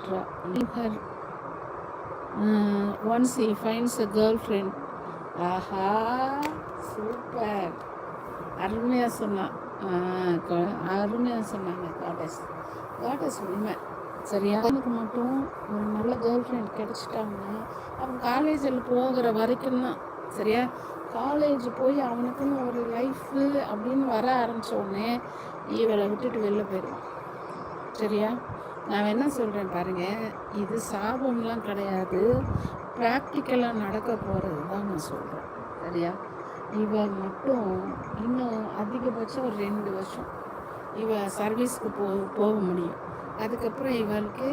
etc. Leave her once he finds a girlfriend. ஆஹா, super, அருமையாக சொன்னான். அருமையாக சொன்னாங்க காடஸ் உண்மை. சரியா, எனக்கு மட்டும் ஒரு நல்ல கேர்ள் ஃப்ரெண்ட் கிடச்சிட்டாங்கன்னா அவன் காலேஜில் போகிற வரைக்கும் தான். சரியா, காலேஜ் போய் அவனுக்குன்னு ஒரு லைஃபு அப்படின்னு வர ஆரம்பித்தோடனே இவளை விட்டுட்டு வெளில போயிடுவான். சரியா, நான் என்ன சொல்கிறேன் பாருங்கள், இது சாபம்லாம் கிடையாது, ப்ராக்டிக்கலாக நடக்க போகிறது தான் நான் சொல்கிறேன். சரியா, இவள் மட்டும் இன்னும் அதிகபட்சம் ஒரு 2 வருஷம் இவ சர்வீஸ்க்கு போக முடியும். அதுக்கப்புறம் இவளுக்கு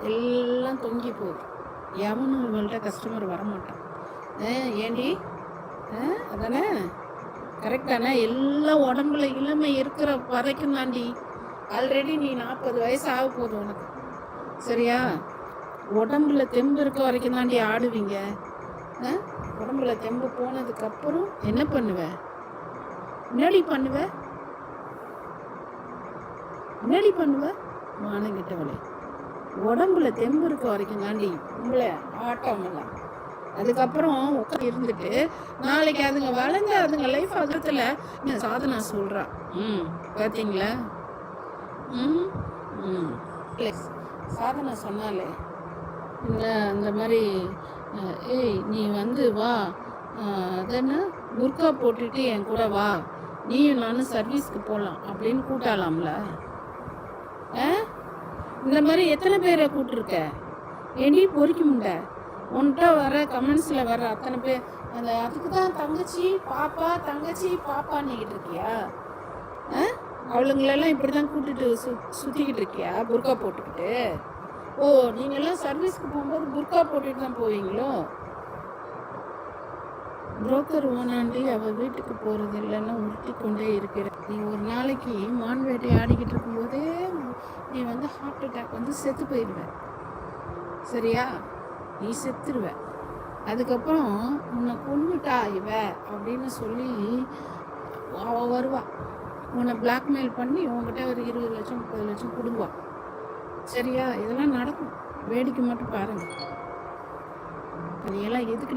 எல்லாம் தொங்கி போகுது. எவனும் இவள்கிட்ட கஸ்டமர் வரமாட்டான். ஏண்டி அதானே கரெக்டானே? எல்லாம் உடம்புல இளமை இருக்கிற வரைக்கும் தாண்டி. ஆல்ரெடி நீ 40 வயசு ஆக போகுது உனக்கு. சரியா, உடம்புல தெம்பு இருக்க வரைக்கும் தாண்டி ஆடுவீங்க. உடம்புல தெம்பு போனதுக்கப்புறம் என்ன பண்ணுவ? முன்னாடி பண்ணுவ மானங்கிட்டவளே. உடம்புல தெம்பு இருக்க வரைக்கும் தாண்டி உங்களை ஆட்டம் எல்லாம். அதுக்கப்புறம் உட்காந்து இருந்துட்டு நாளைக்கு அதுங்க வளர்ந்து அதுங்க லைஃப் அகத்துல சாதனா சொல்றா. பார்த்தீங்களா? சாதனா சொன்னாலே இந்த மாதிரி, ஏய் நீ வந்து வா, அதென்ன புர்கா போட்டுட்டு என் கூட வா, நீயும் நானும் சர்வீஸ்க்கு போகலாம் அப்படின்னு கூட்டாலாம்ல. இந்த மாதிரி எத்தனை பேரை கூப்பிட்டுருக்க? ஏண்டி பொறிக்க முடிய உன்கிட்ட வர கமெண்ட்ஸில் வர அத்தனை பேர் அதுக்கு தான் தங்கச்சி பாப்பான்னுக்கிட்டு இருக்கியா? அவளுங்களெல்லாம் இப்படி தான் கூப்பிட்டுட்டு சுற்றிக்கிட்டு இருக்கியா புர்கா போட்டுக்கிட்டு? ஓ, நீங்கள்லாம் சர்வீஸ்க்கு போகும்போது புர்கா போட்டுட்டு தான் போவீங்களோ? புரோக்கர் ஓனாண்டி அவள் வீட்டுக்கு போகிறது இல்லைன்னா உருட்டி கொண்டே இருக்கிற நீ ஒரு நாளைக்கு மான் வேட்டை ஆடிக்கிட்டு இருக்கும்போதே நீ வந்து ஹார்ட் அட்டாக் வந்து செத்து போயிடுவ. சரியா, நீ செத்துருவ. அதுக்கப்புறம் உன்னை கொண்டுட்டா இவ அப்படின்னு சொல்லி அவள் வருவா, உன்னை பிளாக்மெயில் பண்ணி உங்ககிட்ட ஒரு 20 லட்சம் 30 லட்சம் கொடுங்குவா. சரியா, இதெல்லாம் நடக்கும், வேடிக்கை மட்டும் பாருங்க. நீ எல்லாம் எதுக்கு